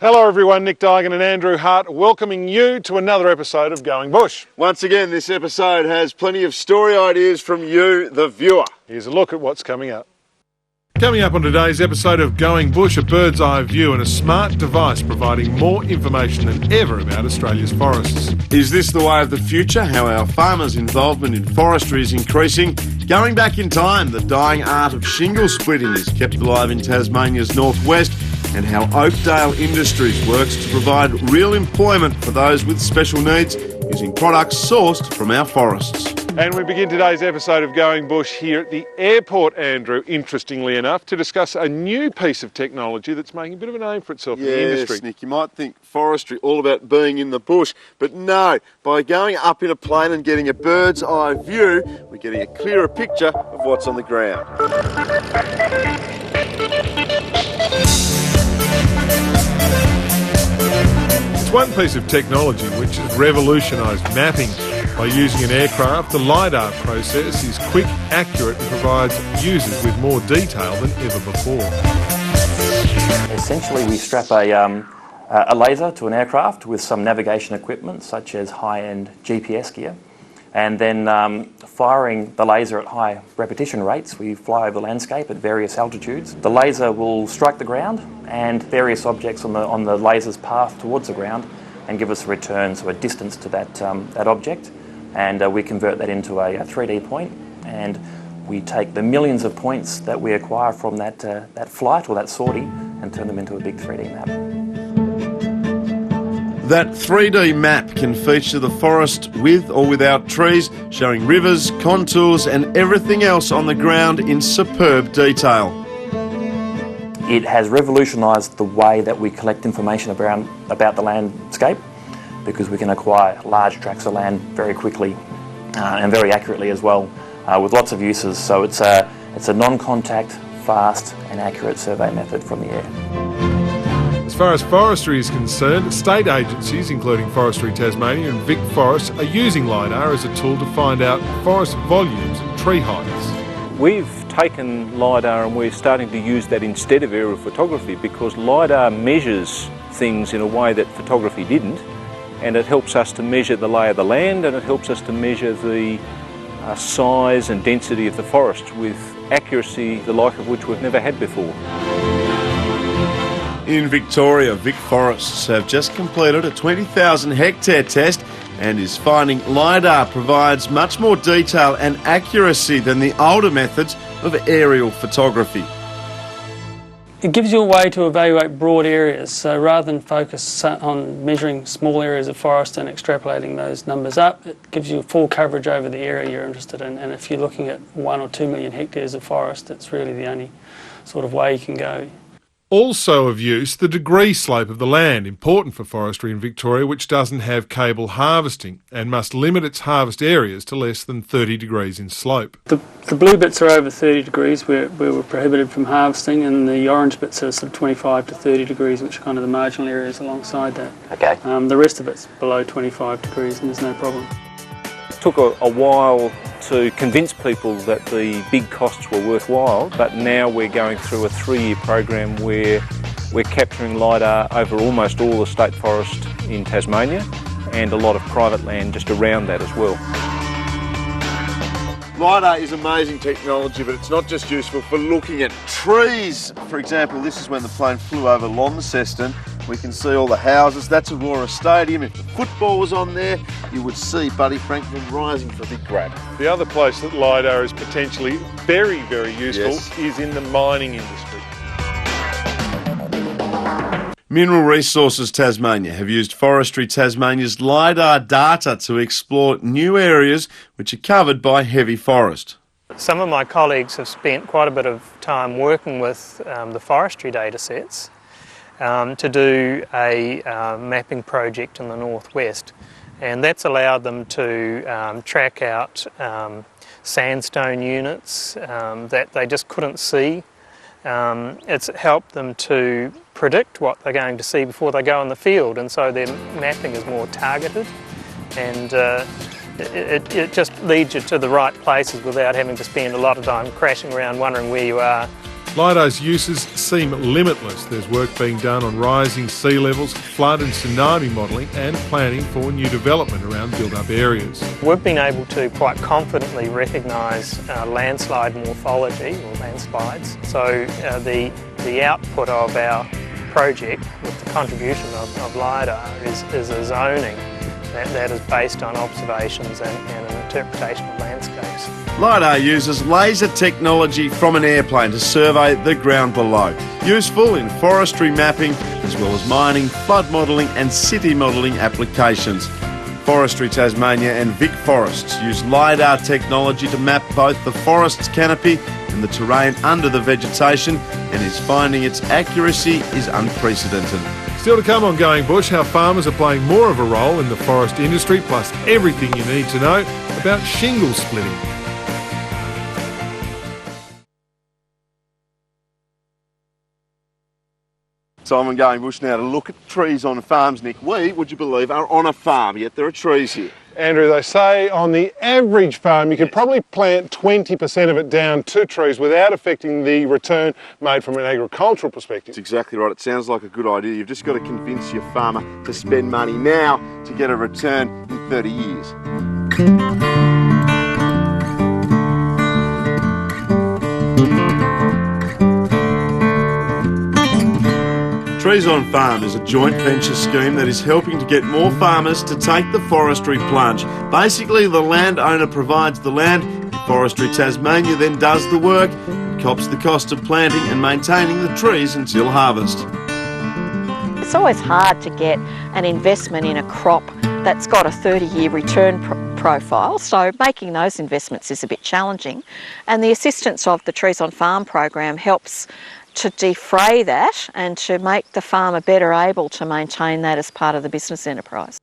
Hello everyone, Nick Dygan and Andrew Hart welcoming you to another episode of Going Bush. Once again, this episode has plenty of story ideas from you, the viewer. Here's a look at what's coming up. Coming up on today's episode of Going Bush, a bird's eye view and a smart device providing more information than ever about Australia's forests. Is this the way of the future? How our farmers' involvement in forestry is increasing? Going back in time, the dying art of shingle splitting is kept alive in Tasmania's northwest, and how Oakdale Industries works to provide real employment for those with special needs using products sourced from our forests. And we begin today's episode of Going Bush here at the airport, Andrew, interestingly enough, to discuss a new piece of technology that's making a bit of a name for itself in the industry. Yes, Nick, you might think forestry all about being in the bush, but no, by going up in a plane and getting a bird's eye view, we're getting a clearer picture of what's on the ground. It's one piece of technology which has revolutionised mapping. By using an aircraft, the LiDAR process is quick, accurate and provides users with more detail than ever before. Essentially we strap a laser to an aircraft with some navigation equipment such as high-end GPS gear, and then firing the laser at high repetition rates, we fly over the landscape at various altitudes. The laser will strike the ground and various objects on the laser's path towards the ground and give us a return, so a distance to that object, and we convert that into a 3D point, and we take the millions of points that we acquire from that flight or that sortie and turn them into a big 3D map. That 3D map can feature the forest with or without trees, showing rivers, contours and everything else on the ground in superb detail. It has revolutionised the way that we collect information about the landscape, because we can acquire large tracts of land very quickly and very accurately as well, with lots of uses. So it's a non-contact, fast and accurate survey method from the air. As far as forestry is concerned, state agencies including Forestry Tasmania and Vic Forest are using LiDAR as a tool to find out forest volumes and tree heights. We've taken LiDAR and we're starting to use that instead of aerial photography, because LiDAR measures things in a way that photography didn't, and it helps us to measure the lay of the land, and it helps us to measure the size and density of the forest with accuracy the like of which we've never had before. In Victoria, Vic Forests have just completed a 20,000 hectare test and is finding LiDAR provides much more detail and accuracy than the older methods of aerial photography. It gives you a way to evaluate broad areas, so rather than focus on measuring small areas of forest and extrapolating those numbers up, it gives you full coverage over the area you're interested in, and if you're looking at 1 or 2 million hectares of forest, it's really the only sort of way you can go. Also of use, the degree slope of the land, important for forestry in Victoria, which doesn't have cable harvesting and must limit its harvest areas to less than 30 degrees in slope. The blue bits are over 30 degrees where we're prohibited from harvesting, and the orange bits are sort of 25 to 30 degrees, which are kind of the marginal areas alongside that. Okay. The rest of it's below 25 degrees and there's no problem. It took a while to convince people that the big costs were worthwhile, but now we're going through a 3-year program where we're capturing LiDAR over almost all the state forest in Tasmania and a lot of private land just around that as well. LiDAR is amazing technology, but it's not just useful for looking at trees. For example, this is when the plane flew over Launceston. We can see all the houses. That's Aurora Stadium. If the football was on there, you would see Buddy Franklin rising for a big grab. The other place that LiDAR is potentially very, very useful is in the mining industry. Mineral Resources Tasmania have used Forestry Tasmania's LiDAR data to explore new areas which are covered by heavy forest. Some of my colleagues have spent quite a bit of time working with the forestry data sets to do a mapping project in the northwest, and that's allowed them to track out sandstone units that they just couldn't see. It's helped them to predict what they're going to see before they go in the field, and so their mapping is more targeted, and it just leads you to the right places without having to spend a lot of time crashing around wondering where you are. LiDAR's uses seem limitless. There's work being done on rising sea levels, flood and tsunami modelling, and planning for new development around built-up areas. We've been able to quite confidently recognise landslide morphology, or landslides. So the output of our project, with the contribution of LiDAR, is a zoning that is based on observations and an interpretation of landscapes. LiDAR uses laser technology from an airplane to survey the ground below. Useful in forestry mapping, as well as mining, flood modelling and city modelling applications. Forestry Tasmania and Vic Forests use LiDAR technology to map both the forest's canopy and the terrain under the vegetation, and is finding its accuracy is unprecedented. Still to come on Going Bush, how farmers are playing more of a role in the forest industry, plus everything you need to know about shingle splitting. So I'm Going Bush now to look at trees on farms, Nick. We, would you believe, are on a farm, yet there are trees here. Andrew, they say on the average farm you could probably plant 20% of it down to trees without affecting the return made from an agricultural perspective. That's exactly right. It sounds like a good idea. You've just got to convince your farmer to spend money now to get a return in 30 years. Trees on Farm is a joint venture scheme that is helping to get more farmers to take the forestry plunge. Basically, the landowner provides the land, Forestry Tasmania then does the work and cops the cost of planting and maintaining the trees until harvest. It's always hard to get an investment in a crop that's got a 30-year return profile, so making those investments is a bit challenging. And the assistance of the Trees on Farm program helps to defray that and to make the farmer better able to maintain that as part of the business enterprise.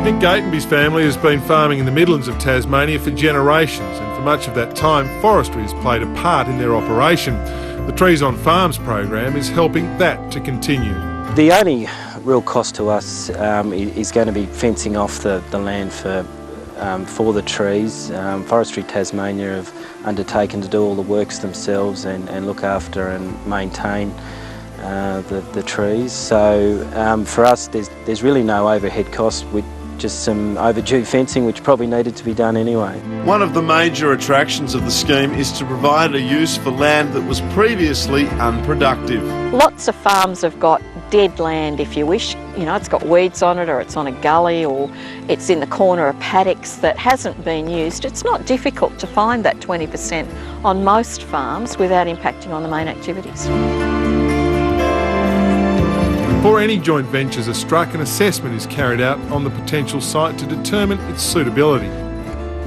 Nick Gatenby's family has been farming in the Midlands of Tasmania for generations, and for much of that time forestry has played a part in their operation. The Trees on Farms program is helping that to continue. The only real cost to us is going to be fencing off the land for the trees. Forestry Tasmania have undertaken to do all the works themselves and look after and maintain the trees. So for us there's really no overhead cost, with just some overdue fencing which probably needed to be done anyway. One of the major attractions of the scheme is to provide a use for land that was previously unproductive. Lots of farms have got dead land, if you wish. You know, it's got weeds on it, or it's on a gully, or it's in the corner of paddocks that hasn't been used. It's not difficult to find that 20% on most farms without impacting on the main activities. Before any joint ventures are struck, an assessment is carried out on the potential site to determine its suitability.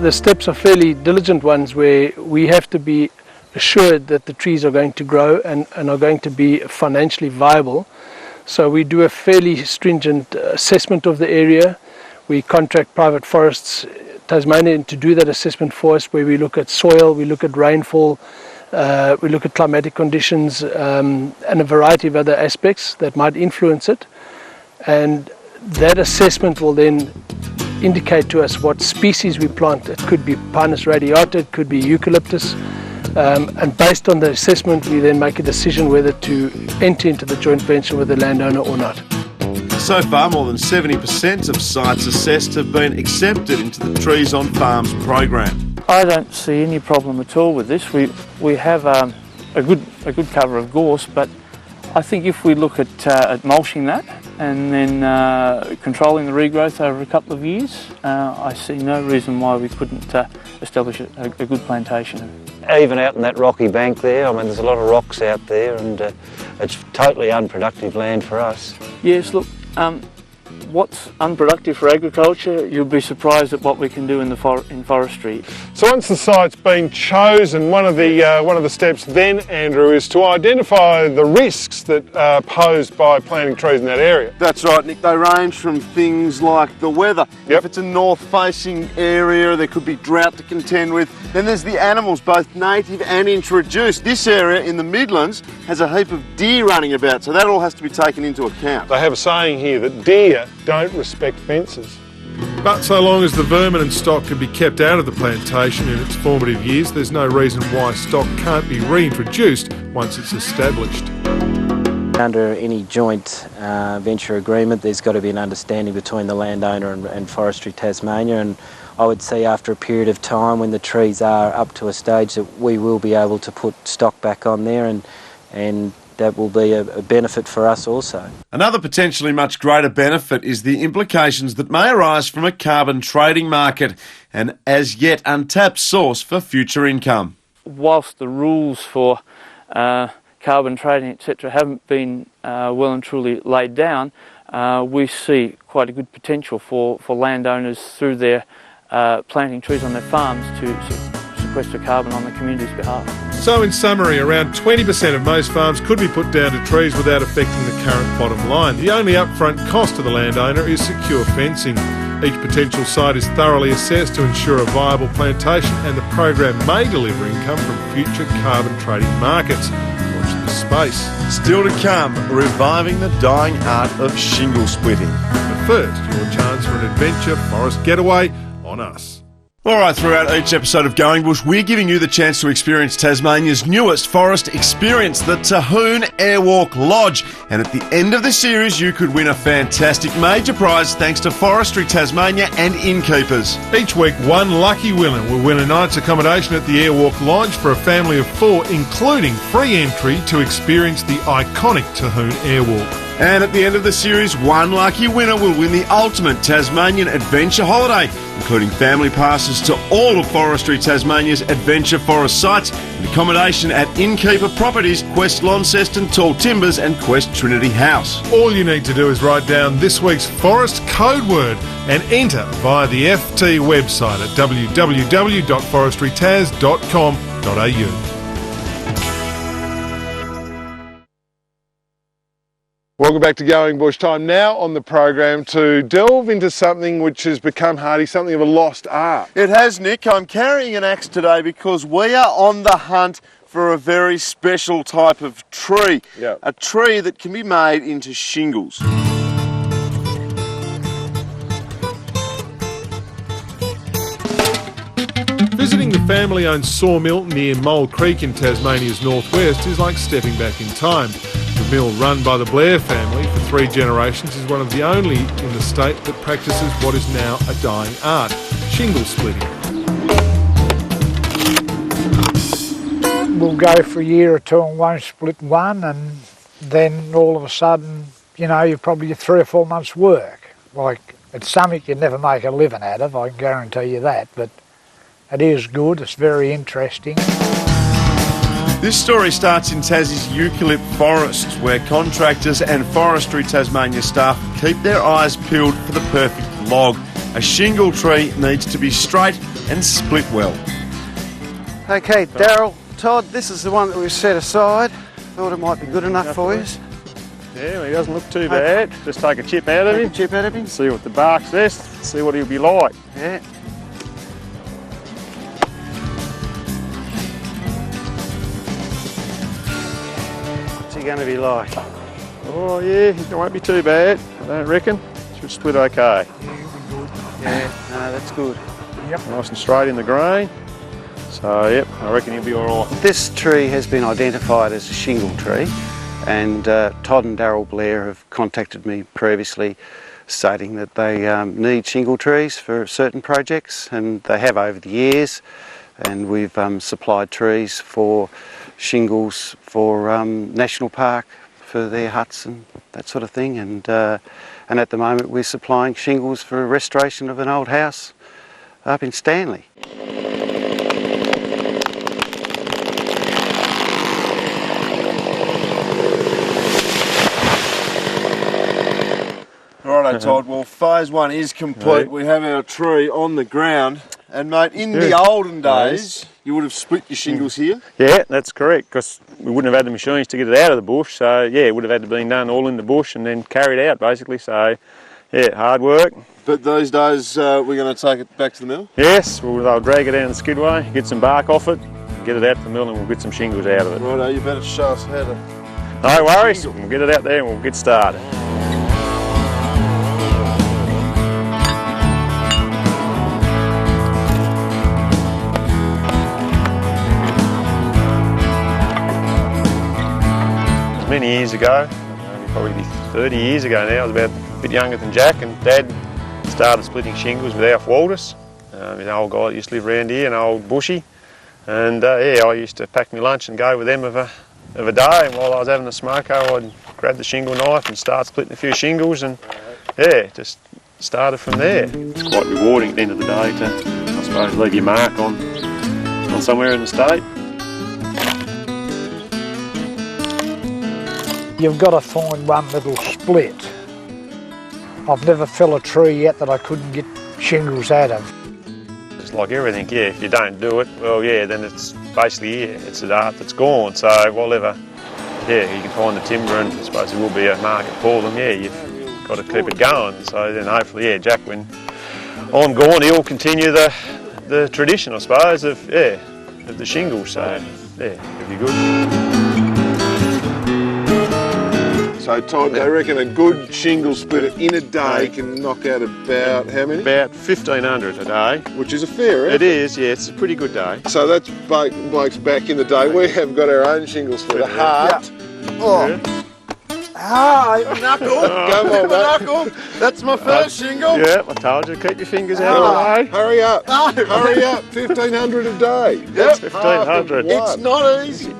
The steps are fairly diligent ones, where we have to be assured that the trees are going to grow and are going to be financially viable. So we do a fairly stringent assessment of the area. We contract Private Forests Tasmania to do that assessment for us, where we look at soil, we look at rainfall, we look at climatic conditions and a variety of other aspects that might influence it. And that assessment will then indicate to us what species we plant. It could be Pinus radiata, it could be eucalyptus. And based on the assessment, we then make a decision whether to enter into the joint venture with the landowner or not. So far, more than 70% of sites assessed have been accepted into the Trees on Farms program. I don't see any problem at all with this. We have a good cover of gorse, but I think if we look at mulching that and then controlling the regrowth over a couple of years, I see no reason why we couldn't establish a good plantation. Even out in that rocky bank there, I mean, there's a lot of rocks out there, and it's totally unproductive land for us. Yes, look, what's unproductive for agriculture, you'll be surprised at what we can do in forestry. So once the site's been chosen, one of the steps then, Andrew, is to identify the risks that are posed by planting trees in that area. That's right, Nick. They range from things like the weather. Yep. If it's a north-facing area, there could be drought to contend with. Then there's the animals, both native and introduced. This area in the Midlands has a heap of deer running about, so that all has to be taken into account. They have a saying here that deer don't respect fences. But so long as the vermin and stock can be kept out of the plantation in its formative years, there's no reason why stock can't be reintroduced once it's established. Under any joint venture agreement, there's got to be an understanding between the landowner and Forestry Tasmania, and I would say after a period of time when the trees are up to a stage that we will be able to put stock back on there, and that will be a benefit for us also. Another potentially much greater benefit is the implications that may arise from a carbon trading market, an as yet untapped source for future income. Whilst the rules for carbon trading, etc., haven't been well and truly laid down, we see quite a good potential for landowners through their planting trees on their farms to sequester carbon on the community's behalf. So in summary, around 20% of most farms could be put down to trees without affecting the current bottom line. The only upfront cost to the landowner is secure fencing. Each potential site is thoroughly assessed to ensure a viable plantation, and the program may deliver income from future carbon trading markets. Watch this space. Still to come, reviving the dying art of shingle splitting. But first, your chance for an adventure forest getaway on us. All right, throughout each episode of Going Bush, we're giving you the chance to experience Tasmania's newest forest experience, the Tahoon Airwalk Lodge. And at the end of the series, you could win a fantastic major prize thanks to Forestry Tasmania and innkeepers. Each week, one lucky winner will win a night's accommodation at the Airwalk Lodge for a family of 4, including free entry to experience the iconic Tahoon Airwalk. And at the end of the series, one lucky winner will win the ultimate Tasmanian adventure holiday, including family passes to all of Forestry Tasmania's adventure forest sites and accommodation at Innkeeper Properties, Quest Launceston, Tall Timbers and Quest Trinity House. All you need to do is write down this week's forest code word and enter via the FT website at www.forestrytas.com.au. Welcome back to Going Bush. Time now on the program to delve into something which has become, Hardy, something of a lost art. It has, Nick. I'm carrying an axe today because we are on the hunt for a very special type of tree. Yep. A tree that can be made into shingles. Visiting the family-owned sawmill near Mole Creek in Tasmania's northwest is like stepping back in time. The mill, run by the Blair family for 3 generations, is one of the only in the state that practices what is now a dying art, shingle splitting. We'll go for a year or 2 and won't split one, and then all of a sudden, you know, you're probably 3 or 4 months' work. Like, it's something you'd never make a living out of, I can guarantee you that, but it is good, it's very interesting. This story starts in Tassie's eucalypt forests, where contractors and Forestry Tasmania staff keep their eyes peeled for the perfect log. A shingle tree needs to be straight and split well. Okay, Daryl, Todd, this is the one that we've set aside. Thought it might be good enough for you. Yeah, well, he doesn't look too bad. Just take a chip out of him. Chip out of him. See what the bark says, see what he'll be like. Yeah. Going to be like? Oh yeah, it won't be too bad, I don't reckon. Should split okay. Yeah, it'll be good. Yeah, no, that's good. Yep. Nice and straight in the grain. So yep, I reckon he'll be alright. This tree has been identified as a shingle tree, and Todd and Daryl Blair have contacted me previously stating that they need shingle trees for certain projects, and they have over the years, and we've supplied trees for shingles for National Park for their huts and that sort of thing, and at the moment we're supplying shingles for a restoration of an old house up in Stanley. Righto, Todd. Well, phase one is complete. Right. We have our tree on the ground. And mate, in the olden days, you would have split your shingles here? Yeah, that's correct, because we wouldn't have had the machines to get it out of the bush, so yeah, it would have had to be done all in the bush and then carried out basically, so yeah, hard work. But these days, we're going to take it back to the mill? Yes, they'll drag it down the skidway, get some bark off it, get it out to the mill and we'll get some shingles out of it. Righto, you better show us how to... No worries, we'll get it out there and we'll get started. Many years ago, probably 30 years ago now, I was about a bit younger than Jack, and Dad started splitting shingles with Alf Walters. He's an old guy that used to live around here, an old bushy, and yeah, I used to pack my lunch and go with them of a day, and while I was having a smoker I'd grab the shingle knife and start splitting a few shingles, and yeah, just started from there. It's quite rewarding at the end of the day to, I suppose, leave your mark on somewhere in the state. You've got to find one little split. I've never felled a tree yet that I couldn't get shingles out of. It's like everything, yeah, if you don't do it, well yeah, then it's basically, yeah, it's an art that's gone, so whatever, yeah, you can find the timber and I suppose there will be a market for them, yeah, you've got to keep it going, so then hopefully, yeah, Jack, when I'm gone, he'll continue the tradition, I suppose, of the shingles, so yeah, it'll be good. So Todd, I reckon a good shingle splitter in a day can knock out about how many? About 1,500 a day. Which is a fair effort. It is, yeah, it's a pretty good day. So that's blokes back in the day. We have got our own shingle splitter. Heart. Oh. Ah, knuckle. Come on, knuckle. That's my first shingle. Yeah, I told you, keep your fingers out of the way. Hurry up. Hurry up. 1,500 a day. That's 1,500. It's not easy.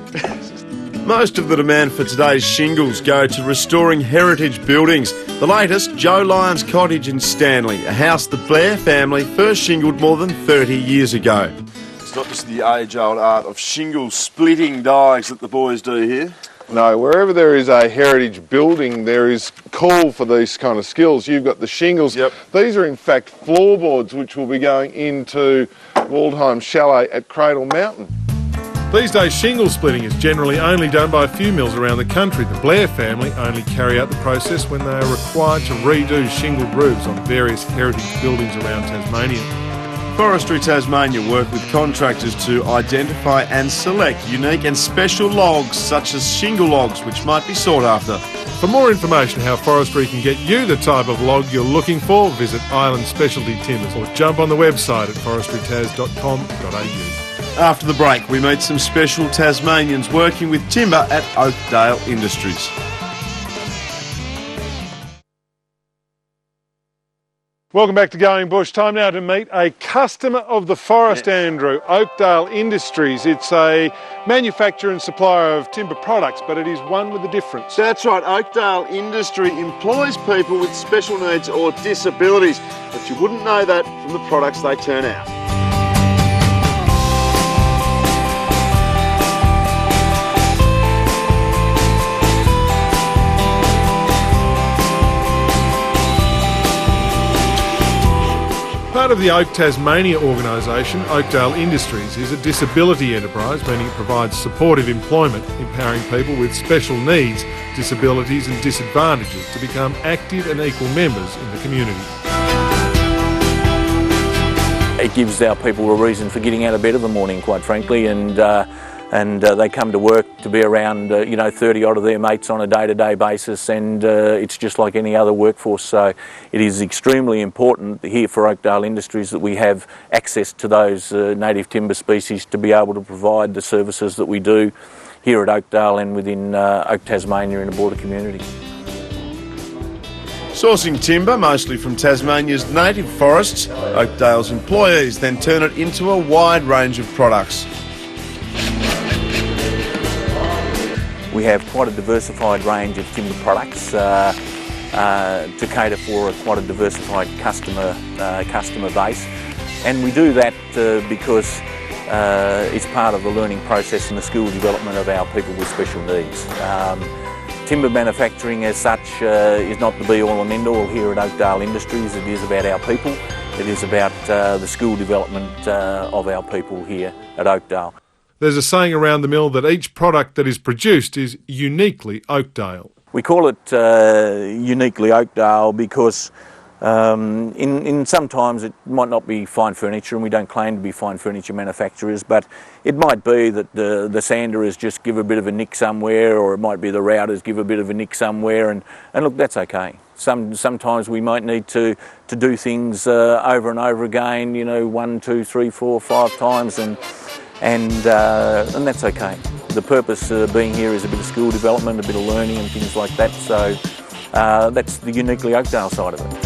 Most of the demand for today's shingles go to restoring heritage buildings. The latest, Joe Lyons Cottage in Stanley, a house the Blair family first shingled more than 30 years ago. It's not just the age-old art of shingle splitting dives that the boys do here. No, wherever there is a heritage building, there is call for these kind of skills. You've got the shingles. Yep. These are in fact floorboards which will be going into Waldheim Chalet at Cradle Mountain. These days, shingle splitting is generally only done by a few mills around the country. The Blair family only carry out the process when they are required to redo shingled roofs on various heritage buildings around Tasmania. Forestry Tasmania work with contractors to identify and select unique and special logs such as shingle logs which might be sought after. For more information how forestry can get you the type of log you're looking for, visit Island Specialty Timbers or jump on the website at forestrytas.com.au. After the break, we meet some special Tasmanians working with timber at Oakdale Industries. Welcome back to Going Bush. Time now to meet a customer of the forest, Andrew, Oakdale Industries. It's a manufacturer and supplier of timber products, but it is one with a difference. That's right, Oakdale Industry employs people with special needs or disabilities, but you wouldn't know that from the products they turn out. Part of the Oak Tasmania organisation, Oakdale Industries, is a disability enterprise, meaning it provides supportive employment, empowering people with special needs, disabilities and disadvantages to become active and equal members in the community. It gives our people a reason for getting out of bed in the morning, quite frankly, and they come to work to be around 30 odd of their mates on a day-to-day basis, and it's just like any other workforce. So it is extremely important here for Oakdale Industries that we have access to those native timber species to be able to provide the services that we do here at Oakdale and within Oak Tasmania in the border community. Sourcing timber, mostly from Tasmania's native forests, Oakdale's employees then turn it into a wide range of products. We have quite a diversified range of timber products to cater for quite a diversified customer base, and we do that because it's part of the learning process and the skill development of our people with special needs. timber manufacturing as such is not the be-all and end-all here at Oakdale Industries. It is about our people. It is about the skill development of our people here at Oakdale. There's a saying around the mill that each product that is produced is uniquely Oakdale. We call it uniquely Oakdale because in sometimes it might not be fine furniture, and we don't claim to be fine furniture manufacturers, but it might be that the sanderers just give a bit of a nick somewhere, or it might be the routers give a bit of a nick somewhere, and look, that's okay. Sometimes we might need to do things over and over again, you know, 1, 2, 3, 4, 5 times, and that's okay. The purpose being here is a bit of skill development, a bit of learning and things like that, so that's the uniquely Oakdale side of it.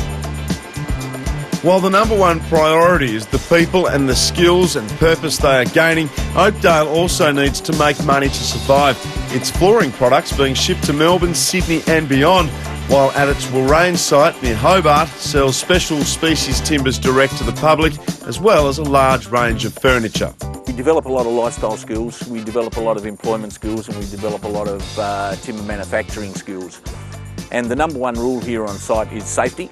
While the number one priority is the people and the skills and purpose they are gaining, Oakdale also needs to make money to survive. Its flooring products being shipped to Melbourne, Sydney and beyond, while at its Warrane site near Hobart sells special species timbers direct to the public, as well as a large range of furniture. We develop a lot of lifestyle skills, we develop a lot of employment skills, and we develop a lot of timber manufacturing skills. And the number one rule here on site is safety.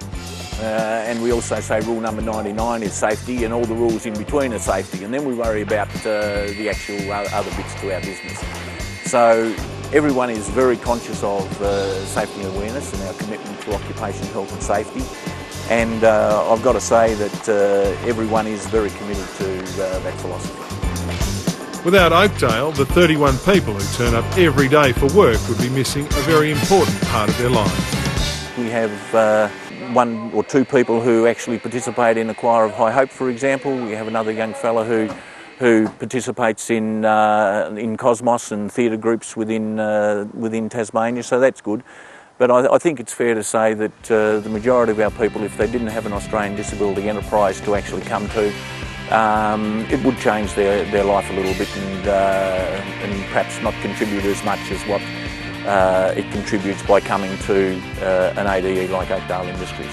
And we also say rule number 99 is safety, and all the rules in between are safety, and then we worry about the actual other bits to our business. So everyone is very conscious of safety and awareness and our commitment to occupational health and safety, and I've got to say that everyone is very committed to that philosophy. Without Oakdale, the 31 people who turn up every day for work would be missing a very important part of their lives. We have 1 or 2 people who actually participate in the Choir of High Hope, for example. We have another young fella who participates in Cosmos and theatre groups within Tasmania, so that's good. But I think it's fair to say that the majority of our people, if they didn't have an Australian Disability Enterprise to actually come to, it would change their life a little bit and perhaps not contribute as much as what it contributes by coming to an ADE like Oakdale Industries.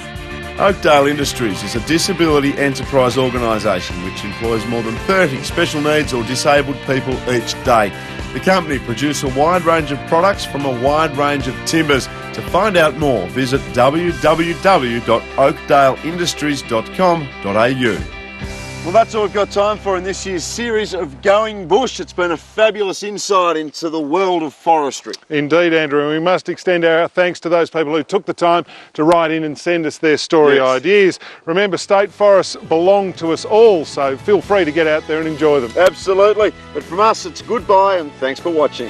Oakdale Industries is a disability enterprise organisation which employs more than 30 special needs or disabled people each day. The company produce a wide range of products from a wide range of timbers. To find out more, visit www.oakdaleindustries.com.au. Well, that's all we've got time for in this year's series of Going Bush. It's been a fabulous insight into the world of forestry. Indeed, Andrew, and we must extend our thanks to those people who took the time to write in and send us their story ideas. Remember, state forests belong to us all, so feel free to get out there and enjoy them. Absolutely. But from us, it's goodbye and thanks for watching.